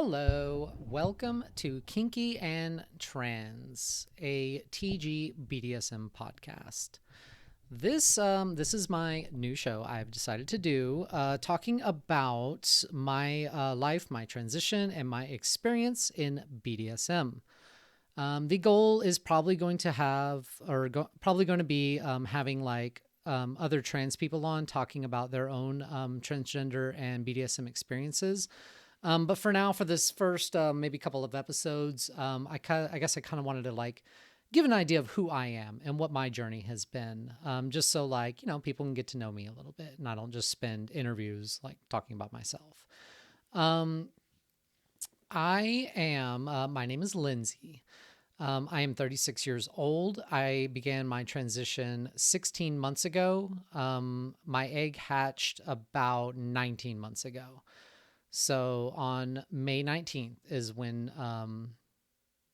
Hello, welcome to Kinky and Trans, a TGBDSM podcast. This is my new show I've decided to do, talking about my life, my transition, and my experience in BDSM. The goal is probably going to have, probably going to be having other trans people on talking about their own transgender and BDSM experiences. But for now, for this first maybe couple of episodes, I guess I kind of wanted to give an idea of who I am and what my journey has been, just so people can get to know me a little bit, and I don't just spend interviews talking about myself. Um, I am. My name is Lindsay. I am 36 years old. I began my transition 16 months ago. My egg hatched about 19 months ago. So on May 19th is when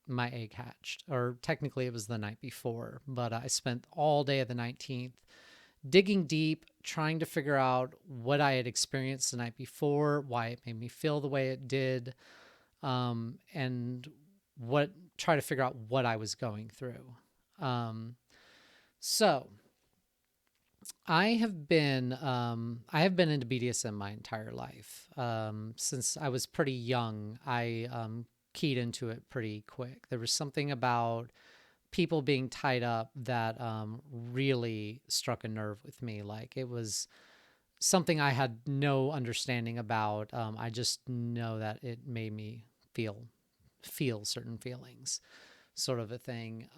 my egg hatched, or technically it was the night before, but I spent all day of the 19th digging deep, trying to figure out what I had experienced the night before, why it made me feel the way it did, and try to figure out what I was going through. So I have been into BDSM my entire life. Since I was pretty young, I keyed into it pretty quick. There was something about people being tied up that really struck a nerve with me. Like, it was something I had no understanding about. I just know that it made me feel certain feelings, sort of a thing.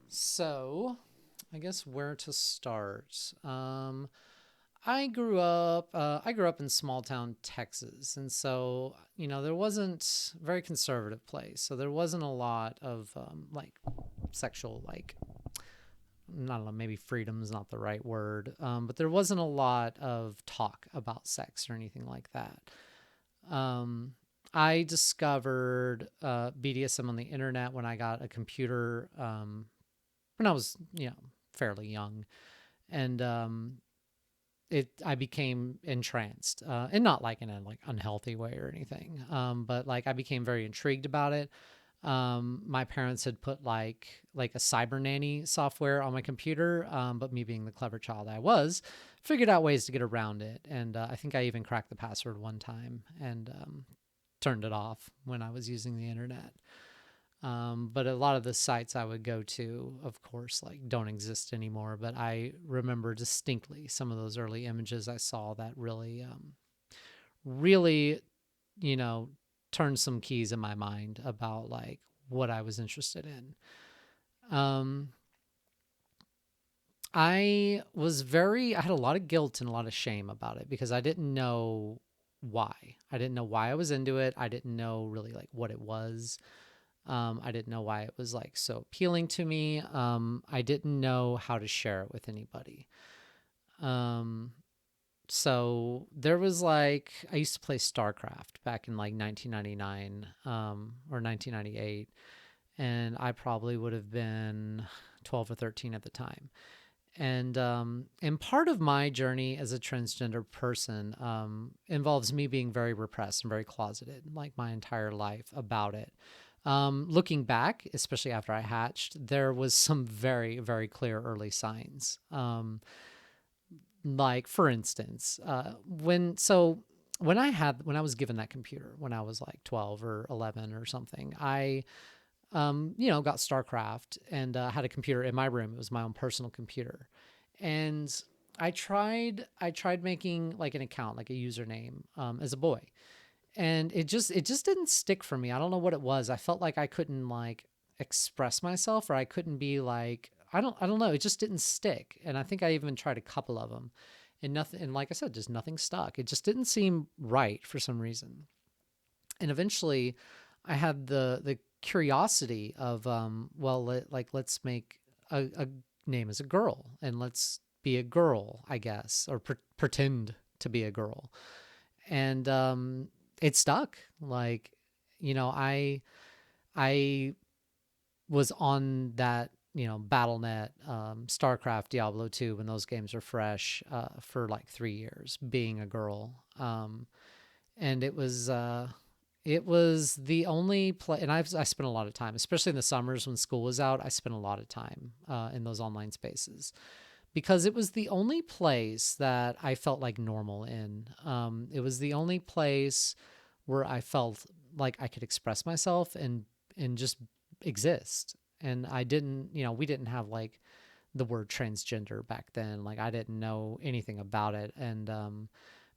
So I guess where to start. I grew up in small town Texas, and so there wasn't very conservative place, so there wasn't a lot of sexual I don't know, maybe freedom is not the right word, but there wasn't a lot of talk about sex or anything like that. I discovered BDSM on the internet when I got a computer, when I was fairly young, and I became entranced, and not in a unhealthy way or anything, but I became very intrigued about it. My parents had put a cyber nanny software on my computer, but me being the clever child I was, figured out ways to get around it, and I think I even cracked the password one time and turned it off when I was using the internet. But a lot of the sites I would go to, of course, don't exist anymore. But I remember distinctly some of those early images I saw that really, you know, turned some keys in my mind about what I was interested in. Um, I had a lot of guilt and a lot of shame about it because I didn't know why. I didn't know why I was into it. I didn't know really what it was. I didn't know why it was so appealing to me. I didn't know how to share it with anybody. Um, so there was I used to play StarCraft back in 1999, or 1998, and I probably would have been 12 or 13 at the time. And part of my journey as a transgender person involves me being very repressed and very closeted, my entire life about it. Looking back, especially after I hatched, there was some very, very clear early signs. For instance, when I was given that computer when I was 12 or 11 or something, I got StarCraft and had a computer in my room. It was my own personal computer, and I tried making an account, a username, as a boy, and it just didn't stick for me. I don't know what it was. I felt like I couldn't express myself, or I couldn't be I don't know. It just didn't stick. And I think I even tried a couple of them, and nothing. And like I said, just nothing stuck. It just didn't seem right for some reason. And eventually, I had the curiosity of let's make a name as a girl, and let's be a girl, I guess, or pretend to be a girl. And it stuck. I was on that, BattleNet, StarCraft, Diablo 2, when those games were fresh, for 3 years, being a girl. and it was the only play, and I spent a lot of time, especially in the summers when school was out. I spent a lot of time in those online spaces because it was the only place that I felt like normal in. It was the only place where I felt like I could express myself and just exist. And I didn't, we didn't have like the word transgender back then. Like I didn't know anything about it, and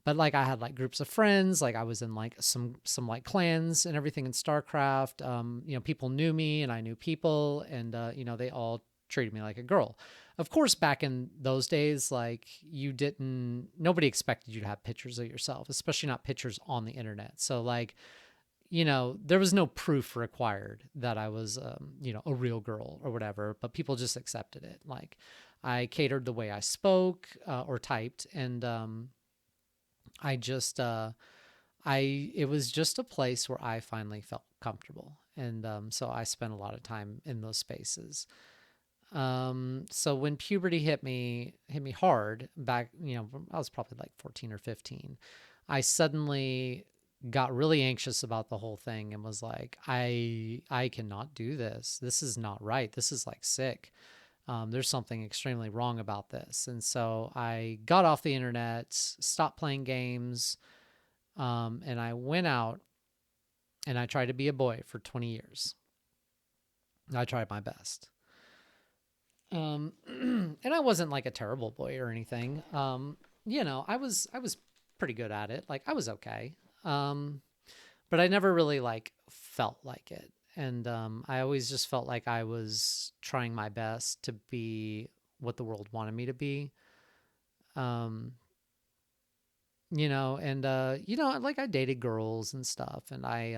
but like I had like groups of friends, like I was in like some like clans and everything in StarCraft. People knew me and I knew people, and they all treated me like a girl. Of course, back in those days, like nobody expected you to have pictures of yourself, especially not pictures on the internet. So like, there was no proof required that I was, a real girl or whatever, but people just accepted it. Like I catered the way I spoke or typed, and I just it was just a place where I finally felt comfortable, and so I spent a lot of time in those spaces. So when puberty hit me hard back, I was probably like 14 or 15. I suddenly got really anxious about the whole thing and was like, I cannot do this. This is not right. This is like sick. There's something extremely wrong about this. And so I got off the internet, stopped playing games, and I went out and I tried to be a boy for 20 years. I tried my best. And I wasn't like a terrible boy or anything. I was pretty good at it. Like I was okay. Um, but I never really like felt like it. And I always just felt like I was trying my best to be what the world wanted me to be. Um, like I dated girls and stuff, and I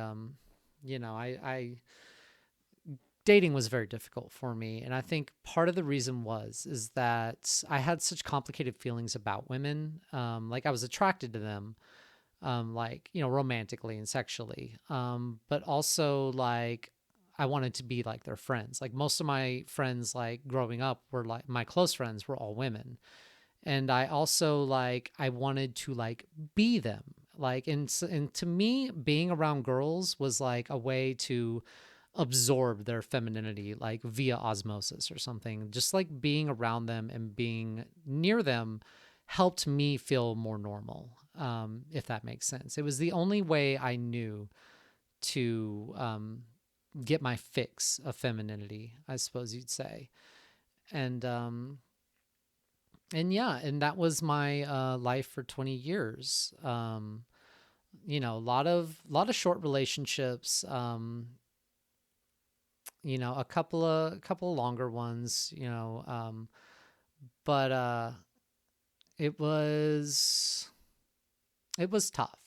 dating was very difficult for me, and I think part of the reason is that I had such complicated feelings about women. Like I was attracted to them, like romantically and sexually, but also like I wanted to be like their friends. Like most of my friends, like growing up, were like my close friends were all women, and I also like I wanted to like be them. Like and to me, being around girls was like a way to absorb their femininity like via osmosis or something. Just like being around them and being near them helped me feel more normal, if that makes sense. It was the only way I knew to get my fix of femininity, I suppose you'd say. And yeah, and that was my life for 20 years. A lot of short relationships. A couple of longer ones, but it was it was tough.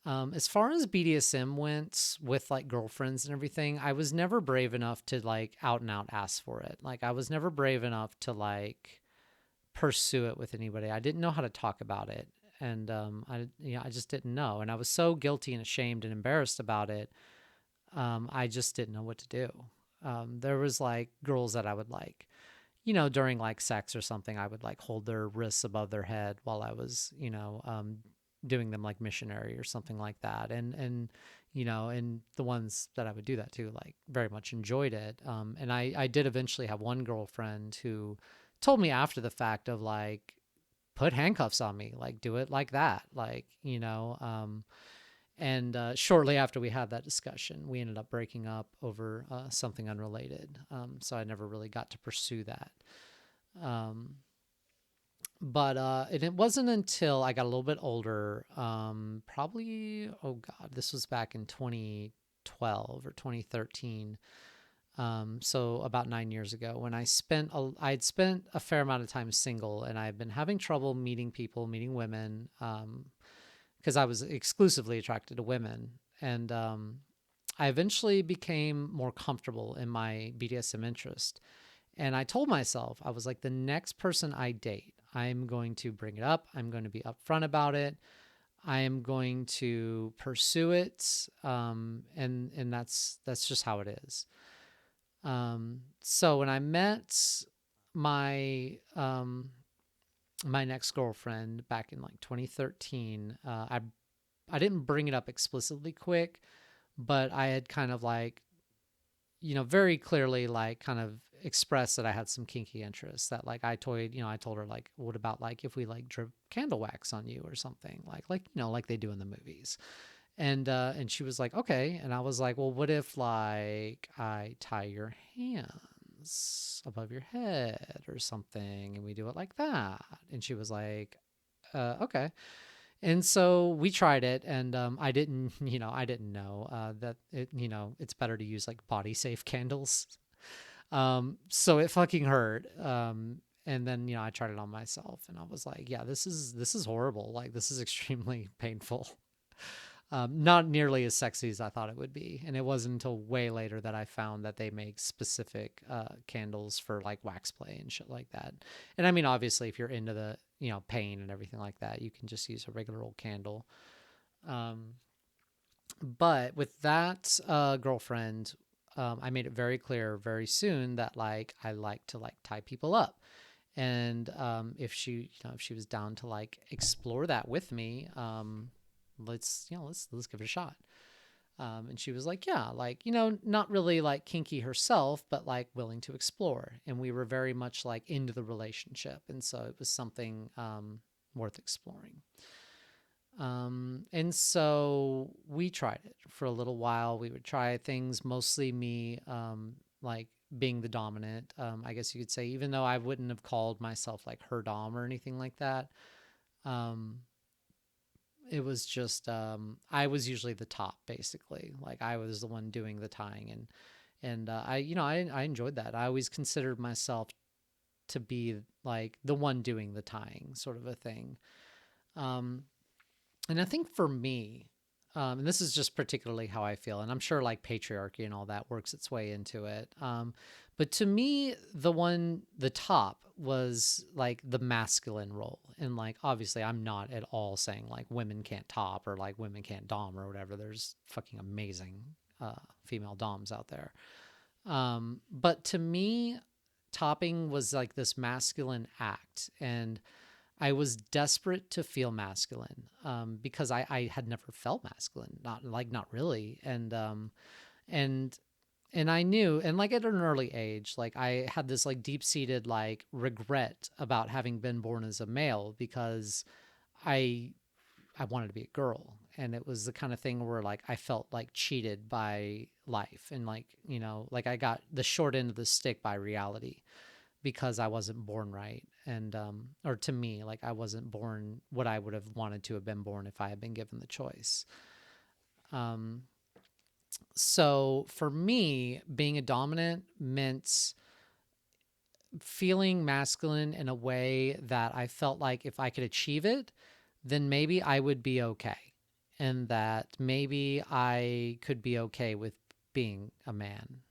As far as BDSM went with like girlfriends and everything, I was never brave enough to like out and out ask for it. Like I was never brave enough to like pursue it with anybody. I didn't know how to talk about it. And I just didn't know. And I was so guilty and ashamed and embarrassed about it. I just didn't know what to do. There was like girls that I would like, during like sex or something, I would like hold their wrists above their head while I was, doing them like missionary or something like that. And the ones that I would do that to like very much enjoyed it. And I did eventually have one girlfriend who told me after the fact of like, put handcuffs on me, like do it like that. Like, and shortly after we had that discussion, we ended up breaking up over something unrelated. So I never really got to pursue that. Um, but and it wasn't until I got a little bit older, probably, oh God, this was back in 2012 or 2013. So about 9 years ago, when I'd spent a fair amount of time single, and I've been having trouble meeting people, meeting women, because I was exclusively attracted to women. And I eventually became more comfortable in my BDSM interest. And I told myself, I was like, the next person I date, I'm going to bring it up. I'm going to be upfront about it. I am going to pursue it. And that's just how it is. So when I met my my next girlfriend back in like 2013, I didn't bring it up explicitly quick, but I had kind of like, very clearly like kind of expressed that I had some kinky interests, that like I told her like, what about like if we like drip candle wax on you or something, like they do in the movies. And she was like, okay. And I was like, well, what if like I tie your hands above your head or something and we do it like that? And she was like, okay. And so we tried it, and I didn't know that it's better to use like body safe candles. So it fucking hurt. And then I tried it on myself, and I was like, yeah, this is horrible. Like this is extremely painful. Not nearly as sexy as I thought it would be. And it wasn't until way later that I found that they make specific candles for like wax play and shit like that. And I mean, obviously, if you're into the, pain and everything like that, you can just use a regular old candle. Um, but with that girlfriend, I made it very clear very soon that like I like to like tie people up. And if she was down to like explore that with me, let's give it a shot. And she was like, yeah, like, not really like kinky herself, but like willing to explore. And we were very much like into the relationship. And so it was something worth exploring. And so we tried it for a little while. We would try things, mostly me, like being the dominant, I guess you could say, even though I wouldn't have called myself like her dom or anything like that. Um, it was just I was usually the top, basically. Like I was the one doing the tying, and I enjoyed that. I always considered myself to be like the one doing the tying, sort of a thing. Um, and I think for me, and this is just particularly how I feel, and I'm sure like patriarchy and all that works its way into it. But to me, the top was like the masculine role. And like, obviously, I'm not at all saying like women can't top or like women can't dom or whatever. There's fucking amazing female doms out there. But to me, topping was like this masculine act. And I was desperate to feel masculine because I had never felt masculine, not really, and and I knew, and like at an early age, like I had this like deep seated like regret about having been born as a male because I I wanted to be a girl, and it was the kind of thing where like I felt like cheated by life, and like like I got the short end of the stick by reality because I wasn't born right. And, or to me, like I wasn't born what I would have wanted to have been born if I had been given the choice. Um, so for me, being a dominant meant feeling masculine in a way that I felt like if I could achieve it, then maybe I would be okay. And that maybe I could be okay with being a man,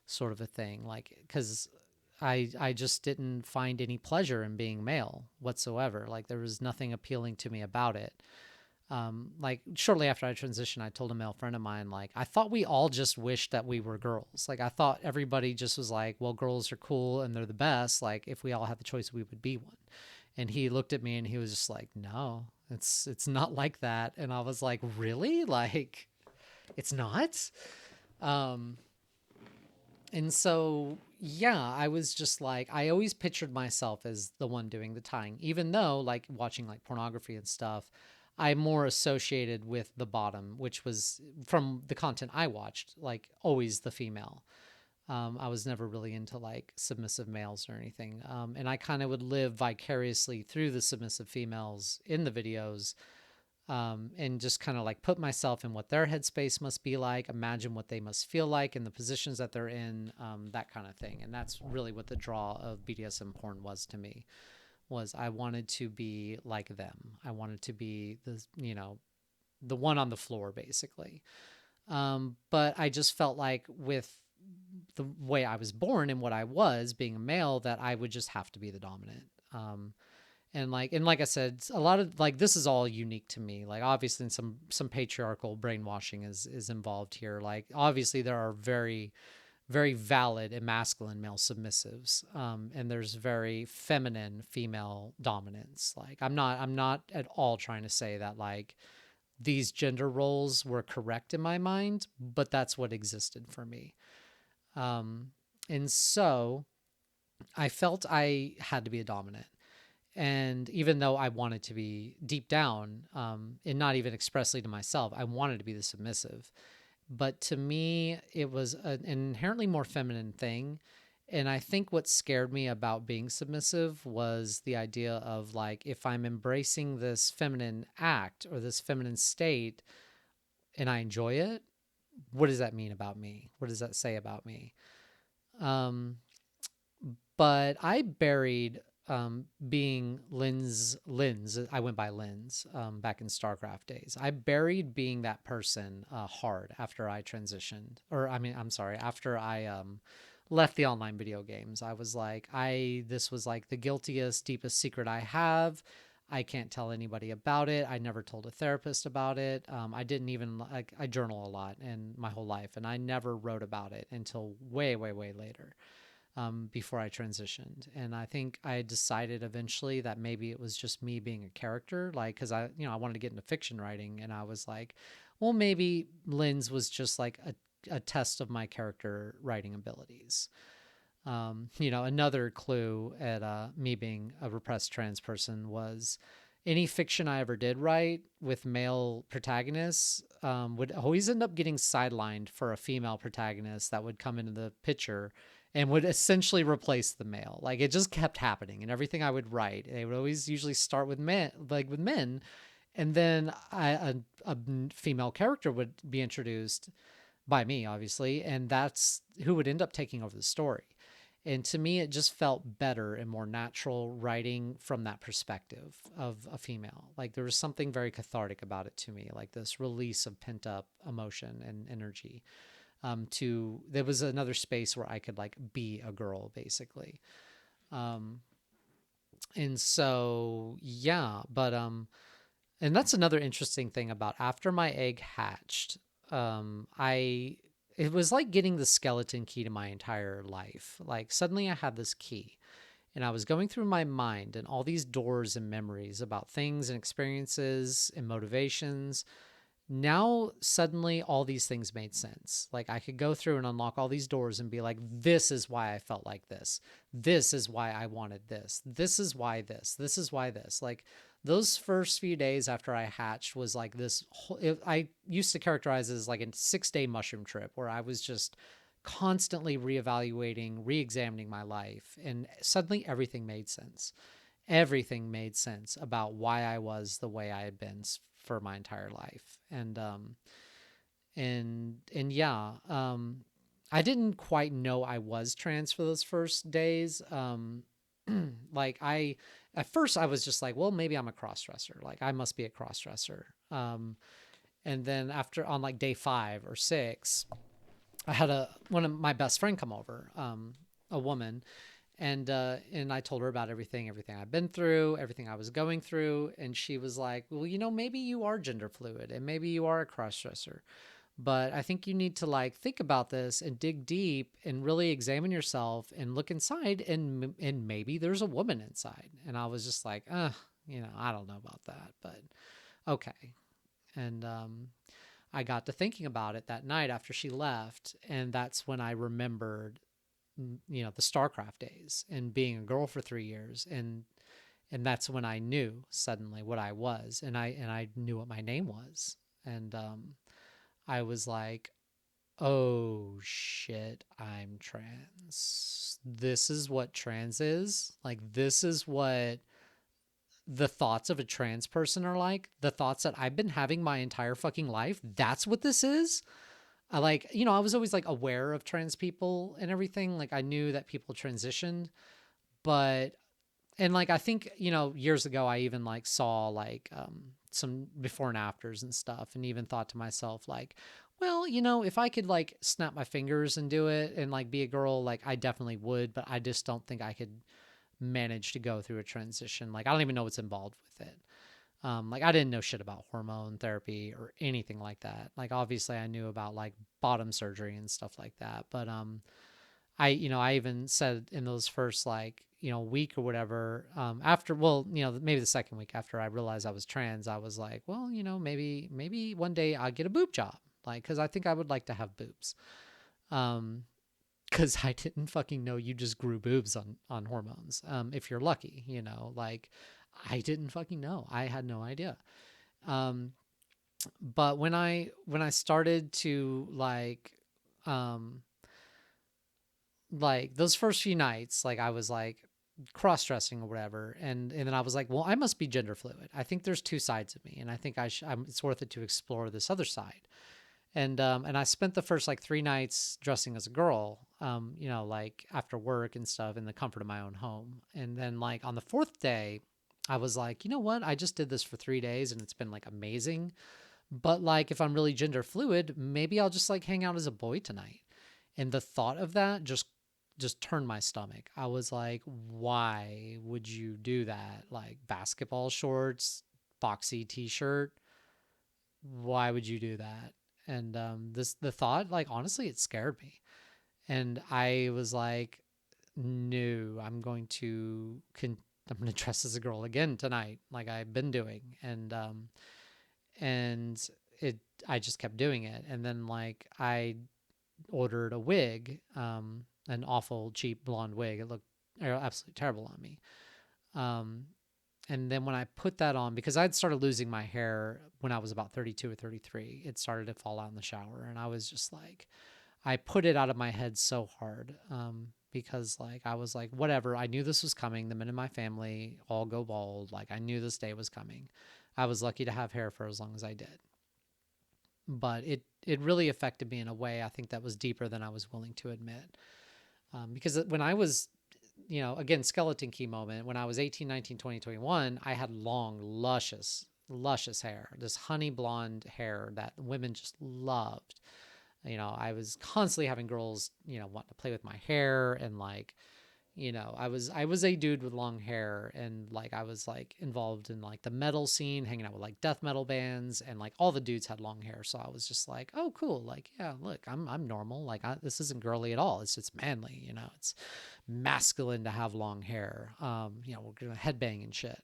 sort of a thing. Like, because I just didn't find any pleasure in being male whatsoever. Like there was nothing appealing to me about it. Like shortly after I transitioned, I told a male friend of mine, like, I thought we all just wished that we were girls. Like I thought everybody just was like, well, girls are cool and they're the best. Like if we all had the choice, we would be one. And he looked at me and he was just like, no, it's not like that. And I was like, really? Like it's not? Um, and so, yeah, I was just like, I always pictured myself as the one doing the tying, even though, like, watching like pornography and stuff, I more associated with the bottom, which was from the content I watched, like, always the female. I was never really into like submissive males or anything. And I kind of would live vicariously through the submissive females in the videos, and just kind of like put myself in what their headspace must be like, imagine what they must feel like in the positions that they're in, that kind of thing. And that's really what the draw of BDSM porn was to me, was I wanted to be like them. I wanted to be the one on the floor, basically. But I just felt like with the way I was born and what I was being a male, that I would just have to be the dominant. And like I said, a lot of like this is all unique to me. Like obviously some patriarchal brainwashing is involved here. Like obviously there are very very valid and masculine male submissives, and there's very feminine female dominance. Like I'm not at all trying to say that like these gender roles were correct in my mind, but that's what existed for me. Um, and so I felt I had to be a dominant. And even though I wanted to be deep down, and not even expressly to myself, I wanted to be the submissive. But to me, it was an inherently more feminine thing. And I think what scared me about being submissive was the idea of like, if I'm embracing this feminine act or this feminine state and I enjoy it, what does that mean about me? What does that say about me? Um, but I buried being Linz. I went by Linz back in StarCraft days. I buried being that person hard after I transitioned, or I mean, I'm sorry, after I left the online video games. I was like, this was like the guiltiest, deepest secret I have. I can't tell anybody about it. I never told a therapist about it. I didn't even like, I journal a lot in my whole life, and I never wrote about it until way, way, way later, before I transitioned. And I think I decided eventually that maybe it was just me being a character, like, because I wanted to get into fiction writing, and I was like, well, maybe Lynn's was just like a test of my character writing abilities. Another clue at me being a repressed trans person was any fiction I ever did write with male protagonists would always end up getting sidelined for a female protagonist that would come into the picture and would essentially replace the male. Like it just kept happening, and everything I would write, they would always usually start with men, and then a female character would be introduced by me, obviously, and that's who would end up taking over the story. And to me, it just felt better and more natural writing from that perspective of a female. Like there was something very cathartic about it to me, like this release of pent up emotion and energy. There was another space where I could like be a girl, basically. Um, and so, yeah, and that's another interesting thing about after my egg hatched. I It was like getting the skeleton key to my entire life. Like suddenly I had this key, and I was going through my mind and all these doors and memories about things and experiences and motivations. Now suddenly all these things made sense. Like I could go through and unlock all these doors and be like, this is why I felt like this. This is why I wanted this. This is why this. This is why this. Like those first few days after I hatched was like this I used to characterize it as like a 6-day mushroom trip where I was just constantly reevaluating, re-examining my life, and suddenly everything made sense. Everything made sense about why I was the way I had been for my entire life. And yeah, I didn't quite know I was trans for those first days. Like at first I was just like, well, maybe I'm a crossdresser. Like I must be a crossdresser. And then after on like day 5 or 6, I had one of my best friend come over, a woman, and I told her about everything I've been through, everything I was going through, and she was like, "Well, maybe you are gender fluid, and maybe you are a crossdresser, but I think you need to like think about this and dig deep and really examine yourself and look inside, and maybe there's a woman inside." And I was just like, I don't know about that, but okay. And I got to thinking about it that night after she left, and that's when I remembered the StarCraft days and being a girl for 3 years, and that's when I knew suddenly what I was, and I knew what my name was, and I was like, oh shit, I'm trans. This is what trans is. Like this is what the thoughts of a trans person are like. The thoughts that I've been having my entire fucking life. That's what this is. I was always like aware of trans people and everything. Like I knew that people transitioned, but, and like, I think, years ago, I even like saw like, some before and afters and stuff, and even thought to myself, like, well, if I could like snap my fingers and do it and like be a girl, like I definitely would, but I just don't think I could manage to go through a transition. Like, I don't even know what's involved with it. Like I didn't know shit about hormone therapy or anything like that. Like obviously I knew about like bottom surgery and stuff like that. But I even said in those first like, a week or whatever, after, well, maybe the second week after I realized I was trans, I was like, well, maybe one day I'll get a boob job, like, because I think I would like to have boobs. Um, because I didn't fucking know you just grew boobs on hormones. If you're lucky, like I didn't fucking know. I had no idea. Um, but when I started to um, like those first few nights, like I was like cross dressing or whatever, and then I was like, well, I must be gender fluid. I think there's two sides of me, and I think it's worth it to explore this other side. And I spent the first like 3 nights dressing as a girl, like after work and stuff in the comfort of my own home. And then like on the fourth day, I was like, you know what? I just did this for 3 days and it's been like amazing. But like if I'm really gender fluid, maybe I'll just like hang out as a boy tonight. And the thought of that just turned my stomach. I was like, why would you do that? Like basketball shorts, boxy t-shirt, why would you do that? And the thought, like honestly, it scared me, and I was like, no, I'm going to dress as a girl again tonight, like I've been doing, and it I just kept doing it, and then like I ordered a wig, an awful cheap blonde wig. It looked absolutely terrible on me. Um, and then when I put that on, because I'd started losing my hair when I was about 32 or 33, it started to fall out in the shower. And I was just like, I put it out of my head so hard, because like I was like, whatever. I knew this was coming. The minute my family all go bald, like I knew this day was coming. I was lucky to have hair for as long as I did. But it really affected me in a way I think that was deeper than I was willing to admit. Because when I was, again, skeleton key moment, when I was 18, 19, 20, 21, I had long, luscious hair, this honey blonde hair that women just loved. I was constantly having girls, want to play with my hair, and like, I was a dude with long hair, and like I was like involved in like the metal scene, hanging out with like death metal bands, and like all the dudes had long hair, so I was just like, oh cool, like yeah, look, I'm normal, like this isn't girly at all, it's manly, it's masculine to have long hair. We're gonna headbang and shit,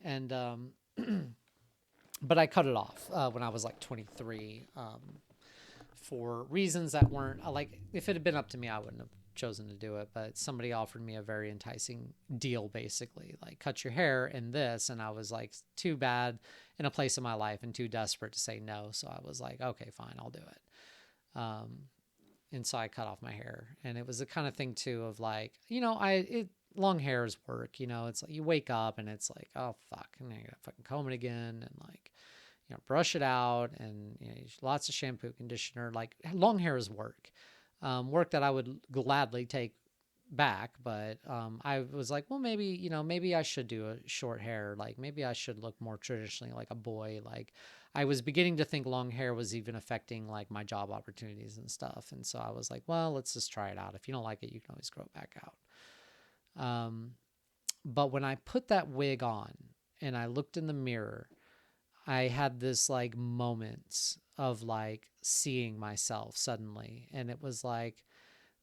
and but I cut it off when I was like 23, for reasons that weren't like, if it had been up to me, I wouldn't have chosen to do it, but somebody offered me a very enticing deal, basically like cut your hair in this, and I was like too bad in a place in my life and too desperate to say no, so I was like, okay, fine, I'll do it. And so I cut off my hair, and it was the kind of thing too of like, long hair is work, it's like you wake up and it's like, oh fuck, and I gotta fucking comb it again, and like, brush it out, and lots of shampoo, conditioner. Like long hair is work, work that I would gladly take back. But I was like, well, maybe I should do a short hair. Like maybe I should look more traditionally like a boy. Like I was beginning to think long hair was even affecting like my job opportunities and stuff. And so I was like, well, let's just try it out. If you don't like it, you can always grow it back out. But when I put that wig on and I looked in the mirror, I had this like moment of like seeing myself suddenly. And it was like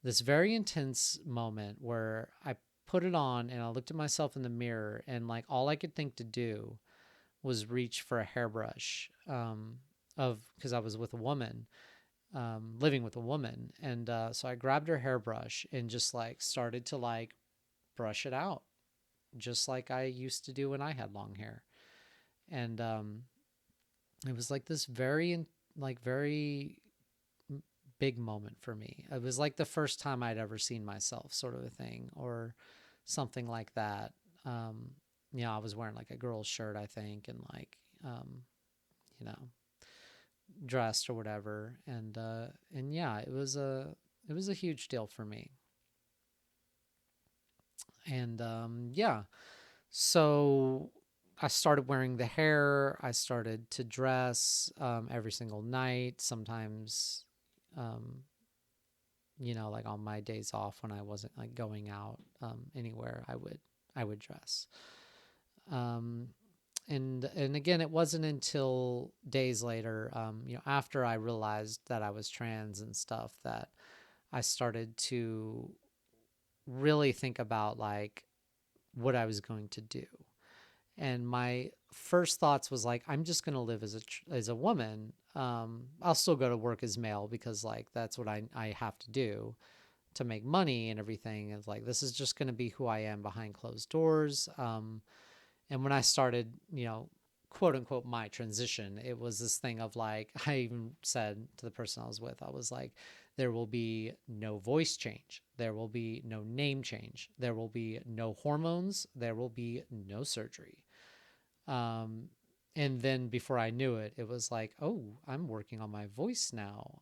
this very intense moment where I put it on and I looked at myself in the mirror, and like all I could think to do was reach for a hairbrush, because I was with a woman, living with a woman. And so I grabbed her hairbrush and just like started to like brush it out, just like I used to do when I had long hair. And it was like this very big moment for me. It was like the first time I'd ever seen myself, sort of a thing, or something like that. Um, I was wearing like a girl's shirt, I think, and like, you know, dressed or whatever. And yeah, it was a huge deal for me. And yeah, so I started wearing the hair. I started to dress every single night. Sometimes, um, like on my days off when I wasn't like going out anywhere, I would dress. Um, and again, it wasn't until days later, after I realized that I was trans and stuff, that I started to really think about like what I was going to do. And my first thoughts was like, I'm just going to live as a woman. I'll still go to work as male because like that's what I have to do to make money and everything. It's like this is just going to be who I am behind closed doors. And when I started, quote unquote, my transition, it was this thing of like, I even said to the person I was with, I was like, there will be no voice change. There will be no name change. There will be no hormones. There will be no surgery. Um, and then before I knew it, it was like, oh, I'm working on my voice now.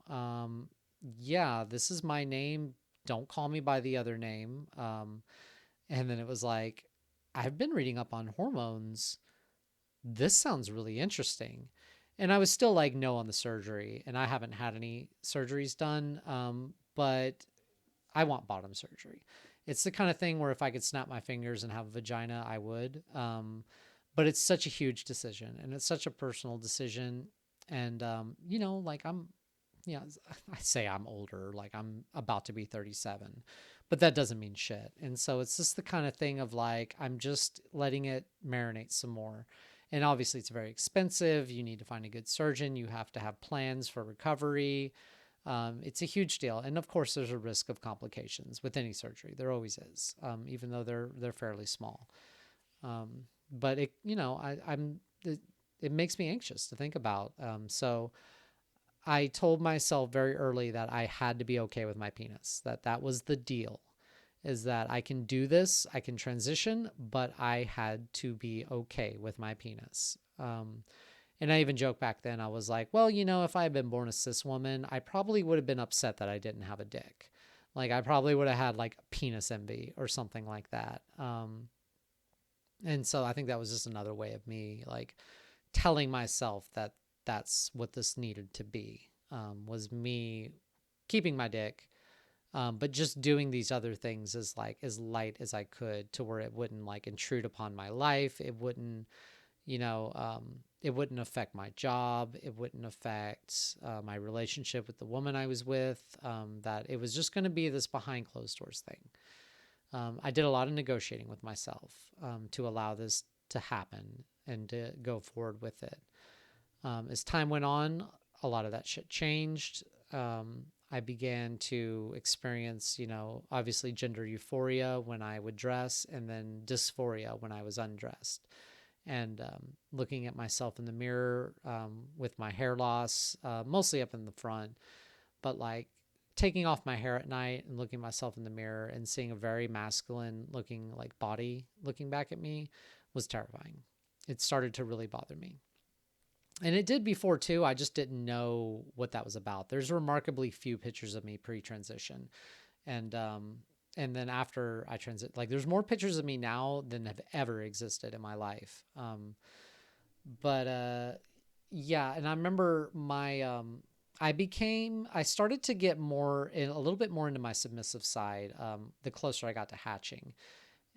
Yeah, this is my name. Don't call me by the other name. And then it was like, I've been reading up on hormones. This sounds really interesting. And I was still like, no on the surgery. And I haven't had any surgeries done. But I want bottom surgery. It's the kind of thing where if I could snap my fingers and have a vagina, I would. But it's such a huge decision and it's such a personal decision. And, like I say I'm older, like I'm about to be 37, but that doesn't mean shit. And so it's just the kind of thing of like, I'm just letting it marinate some more. And obviously, it's very expensive. You need to find a good surgeon. You have to have plans for recovery. It's a huge deal, and of course, there's a risk of complications with any surgery. There always is, even though they're fairly small. But it makes me anxious to think about. So I told myself very early that I had to be okay with my penis. That was the deal, is that I can do this, I can transition, but I had to be okay with my penis. And I even joked back then, I was like, well, if I had been born a cis woman, I probably would have been upset that I didn't have a dick. Like, I probably would have had like penis envy or something like that. And so I think that was just another way of me like telling myself that that's what this needed to be, was me keeping my dick, but just doing these other things as like as light as I could to where it wouldn't like intrude upon my life. It wouldn't, you know, it wouldn't affect my job. It wouldn't affect my relationship with the woman I was with. That it was just going to be this behind closed doors thing. I did a lot of negotiating with myself to allow this to happen and to go forward with it. As time went on, a lot of that shit changed. I began to experience, obviously gender euphoria when I would dress, and then dysphoria when I was undressed. And looking at myself in the mirror with my hair loss, mostly up in the front, but like taking off my hair at night and looking at myself in the mirror and seeing a very masculine looking like body looking back at me was terrifying. It started to really bother me. And it did before too. I just didn't know what that was about. There's remarkably few pictures of me pre-transition, and then after I transit, like there's more pictures of me now than have ever existed in my life. But yeah, and I remember I started to get a little bit more into my submissive side the closer I got to hatching.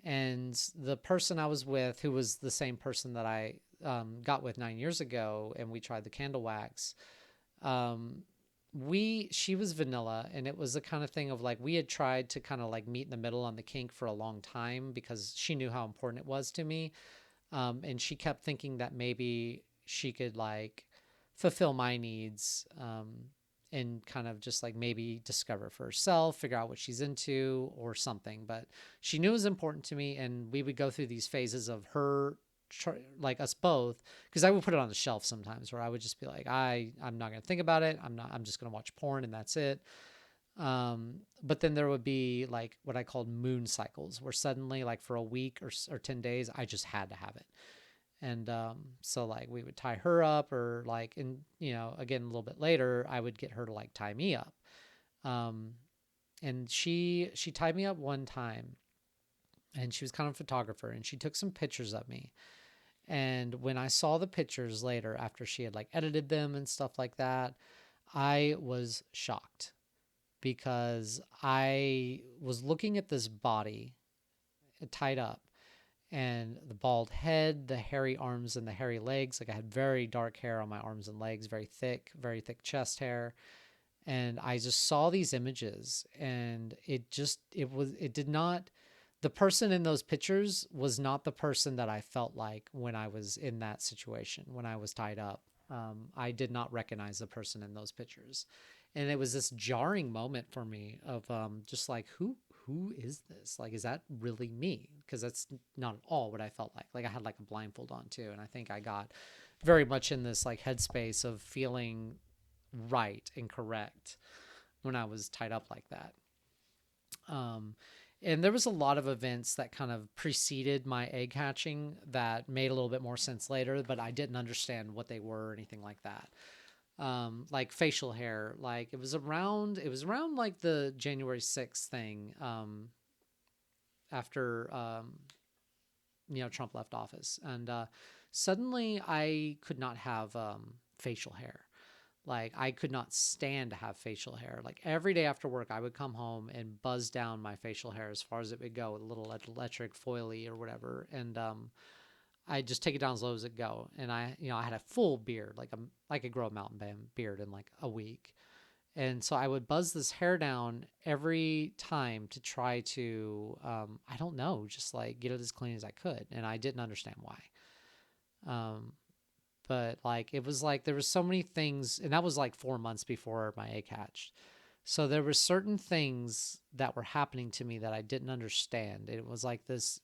And the person I was with, who was the same person that I got with 9 years ago, and we tried the candle wax. She was vanilla, and it was the kind of thing of like we had tried to kind of like meet in the middle on the kink for a long time because she knew how important it was to me, and she kept thinking that maybe she could like fulfill my needs, and kind of just like maybe discover for herself, figure out what she's into or something. But she knew it was important to me, and we would go through these phases of her, like us both, because I would put it on the shelf sometimes where I would just be like, I'm not going to think about it. I'm just going to watch porn and that's it. But then there would be like what I called moon cycles where suddenly like for a week or 10 days, I just had to have it. And so like we would tie her up, or like, and again a little bit later I would get her to like tie me up. um, and she tied me up one time, and she was kind of a photographer, and she took some pictures of me. And when I saw the pictures later after she had like edited them and stuff like that, I was shocked because I was looking at this body tied up, and the bald head, the hairy arms and the hairy legs. Like I had very dark hair on my arms and legs, very thick chest hair. And I just saw these images, and it did not, the person in those pictures was not the person that I felt like when I was in that situation, when I was tied up. I did not recognize the person in those pictures. And it was this jarring moment for me of just like, who is this? Like, is that really me? Because that's not at all what I felt like. Like I had like a blindfold on too. And I think I got very much in this like headspace of feeling right and correct when I was tied up like that. Um, and there was a lot of events that kind of preceded my egg hatching that made a little bit more sense later, but I didn't understand what they were or anything like that. Like facial hair, like it was around like the January 6th thing, after, Trump left office. And suddenly I could not have facial hair. Like I could not stand to have facial hair. Like every day after work, I would come home and buzz down my facial hair as far as it would go with a little electric foily or whatever. And I just take it down as low as it go. And I had a full beard, like I could grow a mountain beard in like a week. And so I would buzz this hair down every time to try to, I don't know, just like get it as clean as I could. And I didn't understand why. Um, but like it was like there was so many things, and that was like 4 months before my egg hatched. So there were certain things that were happening to me that I didn't understand. It was like this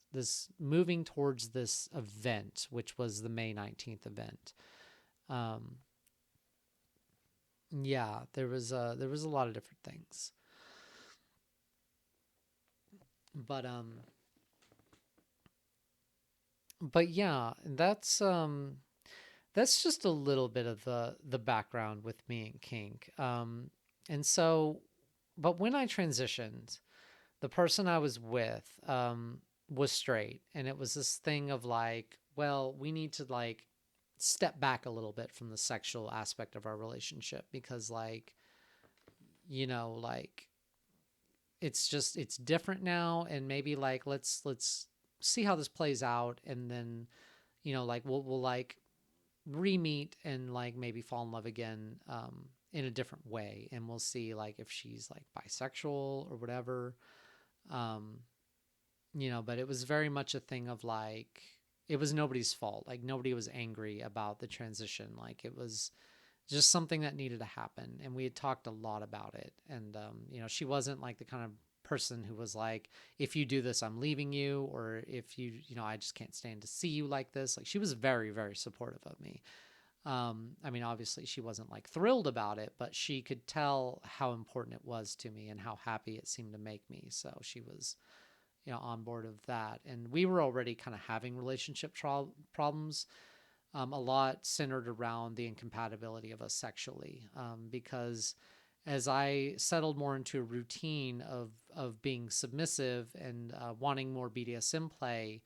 moving towards this event, which was the May 19th event. Um, yeah, there was a lot of different things, but yeah, that's just a little bit of the background with me and kink. And so, but when I transitioned, the person I was with was straight, and it was this thing of like, well, we need to like step back a little bit from the sexual aspect of our relationship because like, like it's different now, and maybe like let's see how this plays out, and then like we'll like re-meet and like maybe fall in love again, in a different way, and we'll see like if she's like bisexual or whatever. um but it was very much a thing of like it was nobody's fault. Like nobody was angry about the transition. Like it was just something that needed to happen, and we had talked a lot about it. And she wasn't like the kind of person who was like, if you do this, I'm leaving you, or if I just can't stand to see you like this. Like she was very, very supportive of me. I mean, obviously she wasn't like thrilled about it, but she could tell how important it was to me and how happy it seemed to make me. So she was, on board of that. And we were already kind of having relationship problems, a lot centered around the incompatibility of us sexually, because as I settled more into a routine of being submissive and wanting more BDSM play,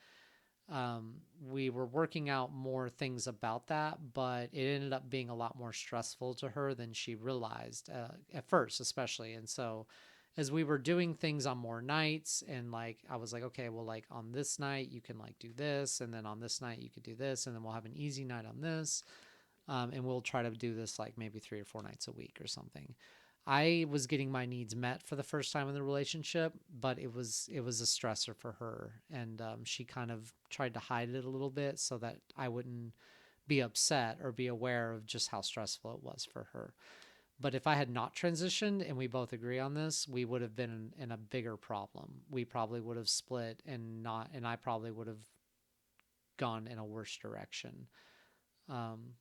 we were working out more things about that, but it ended up being a lot more stressful to her than she realized, at first, especially. And so, as we were doing things on more nights, and like I was like, okay, well, like on this night you can like do this, and then on this night you could do this, and then we'll have an easy night on this, and we'll try to do this like maybe 3 or 4 nights a week or something. I was getting my needs met for the first time in the relationship, but it was a stressor for her, and she kind of tried to hide it a little bit so that I wouldn't be upset or be aware of just how stressful it was for her. But if I had not transitioned and we both agree on this, we would have been in a bigger problem. We probably would have split, and I probably would have gone in a worse direction. Um,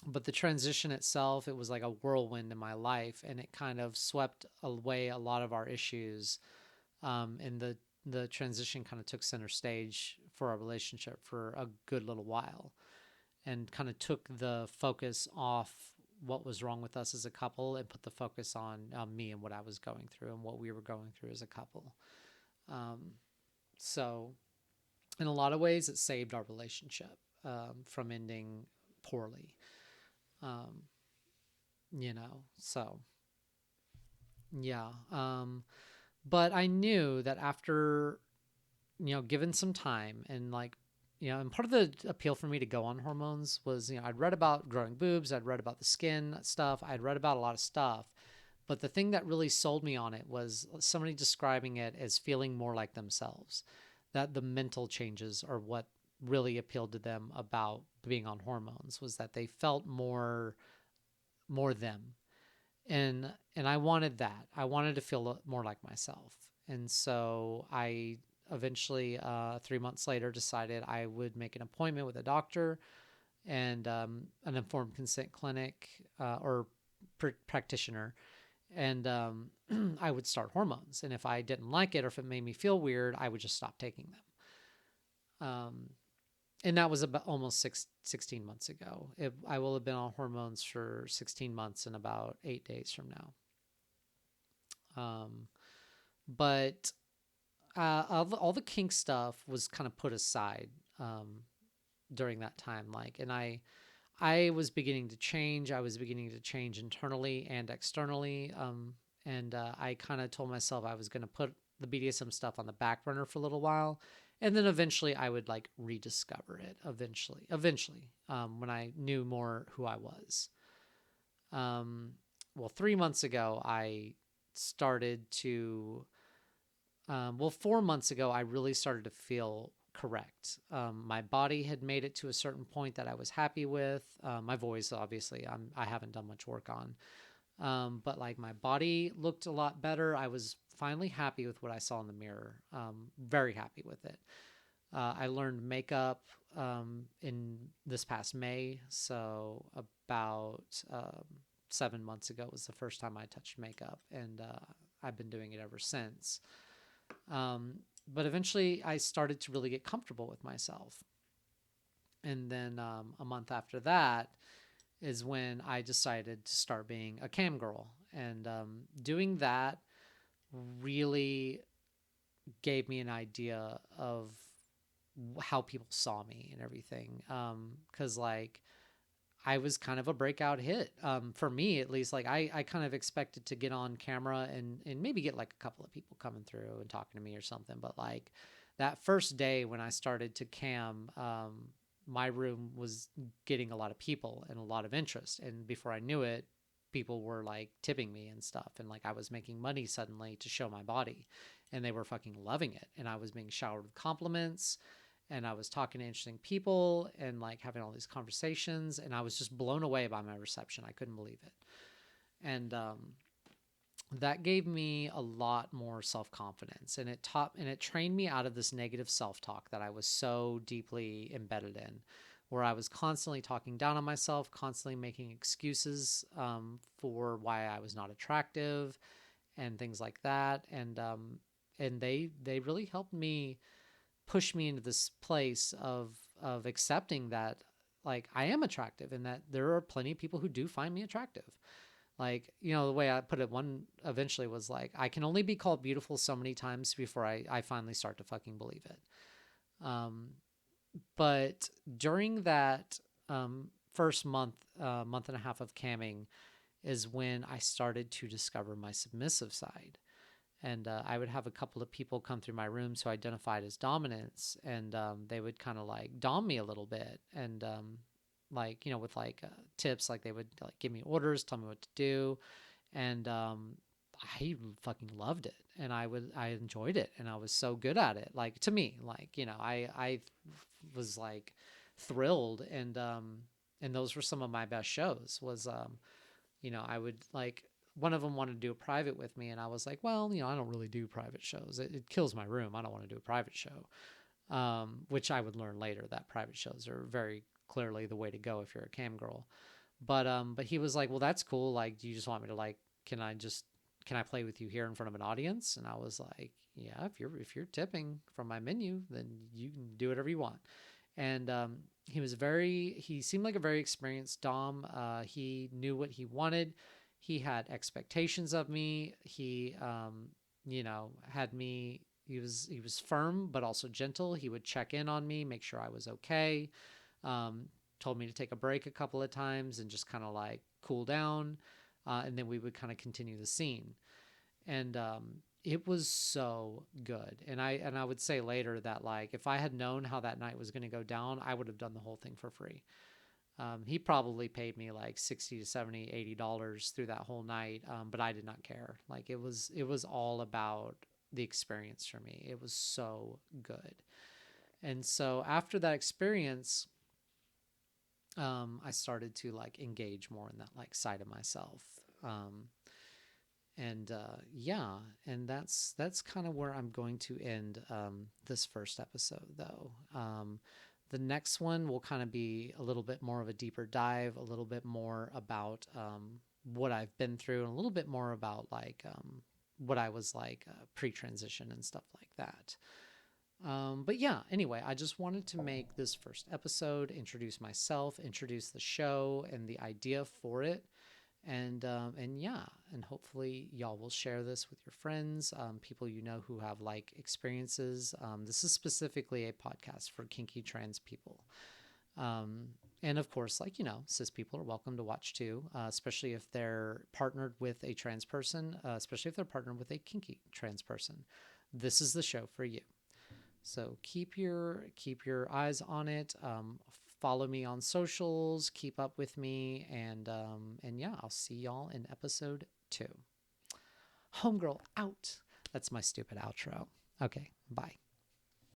but the transition itself, it was like a whirlwind in my life, and it kind of swept away a lot of our issues. And the transition kind of took center stage for our relationship for a good little while, and kind of took the focus off what was wrong with us as a couple and put the focus on me and what I was going through and what we were going through as a couple. Um, so, in a lot of ways, it saved our relationship, from ending poorly. Um, so yeah. But I knew that after, given some time, and like, and part of the appeal for me to go on hormones was, I'd read about growing boobs, I'd read about the skin stuff, I'd read about a lot of stuff, But the thing that really sold me on it was somebody describing it as feeling more like themselves, that the mental changes are what really appealed to them about being on hormones, was that they felt more them. And I wanted that. I wanted to feel more like myself. And so I eventually 3 months later decided I would make an appointment with a doctor and an informed consent clinic or practitioner, and I would start hormones. And if I didn't like it or if it made me feel weird, I would just stop taking them. And that was about almost 16 months ago. I will have been on hormones for 16 months and about 8 days from now. But all the kink stuff was kind of put aside during that time. And I was beginning to change. I was beginning to change internally and externally. And I kind of told myself I was going to put the BDSM stuff on the back burner for a little while. And then eventually I would like rediscover it eventually, when I knew more who I was. Well, 3 months ago, I started to, 4 months ago, I really started to feel correct. My body had made it to a certain point that I was happy with. My voice, obviously, I haven't done much work on. But like my body looked a lot better. I was finally happy with what I saw in the mirror. Very happy with it. I learned makeup in this past May. So about 7 months ago was the first time I touched makeup, and I've been doing it ever since. But eventually I started to really get comfortable with myself. And then a month after that is when I decided to start being a cam girl. And doing that really gave me an idea of how people saw me and everything. Because like I was kind of a breakout hit, for me at least. Like I kind of expected to get on camera and maybe get like a couple of people coming through and talking to me or something. But like that first day when I started to cam, my room was getting a lot of people and a lot of interest. And before I knew it, people were like tipping me and stuff. And like I was making money suddenly to show my body, and they were fucking loving it. And I was being showered with compliments, and I was talking to interesting people and like having all these conversations. And I was just blown away by my reception. I couldn't believe it. And that gave me a lot more self-confidence, and it trained me out of this negative self-talk that I was so deeply embedded in, where I was constantly talking down on myself, constantly making excuses for why I was not attractive and things like that. And they really helped me push me into this place of accepting that like I am attractive and that there are plenty of people who do find me attractive. Like, the way I put it one eventually was like, I can only be called beautiful so many times before I finally start to fucking believe it. But during that first month and a half of camming is when I started to discover my submissive side. And I would have a couple of people come through my rooms who identified as dominants, and they would kind of like dom me a little bit. And like, with like tips, like they would like give me orders, tell me what to do. And I fucking loved it, and I enjoyed it, and I was so good at it. Like, to me, like, I was like thrilled. And those were some of my best shows. Was I would like, one of them wanted to do a private with me, and I was like, well, I don't really do private shows. It kills my room. I don't want to do a private show. Which I would learn later that private shows are very clearly the way to go if you're a cam girl. But he was like, well, that's cool. Like, do you just want me to like, can I play with you here in front of an audience? And I was like, yeah, if you're tipping from my menu, then you can do whatever you want. And he seemed like a very experienced dom. He knew what he wanted. He had expectations of me. He had me. He was firm but also gentle. He would check in on me, make sure I was okay. Told me to take a break a couple of times and just kind of like cool down, and then we would kind of continue the scene. And it was so good. And I would say later that like if I had known how that night was going to go down, I would have done the whole thing for free. He probably paid me like 60 to 70, $80 through that whole night. But I did not care. Like it was all about the experience for me. It was so good. And so after that experience, I started to like engage more in that like side of myself. Um, and yeah, and that's kind of where I'm going to end this first episode, though. The next one will kind of be a little bit more of a deeper dive, a little bit more about what I've been through, and a little bit more about like what I was like pre-transition and stuff like that. But yeah, anyway, I just wanted to make this first episode, introduce myself, introduce the show and the idea for it, and yeah, and hopefully y'all will share this with your friends, people you know who have like experiences. This is specifically a podcast for kinky trans people. Um, and of course, like, you know, cis people are welcome to watch too, especially if they're partnered with a trans person, especially if they're partnered with a kinky trans person. This is the show for you. So keep your eyes on it. Follow me on socials. Keep up with me, and yeah, I'll see y'all in episode 2. Homegirl out. That's my stupid outro. Okay, bye.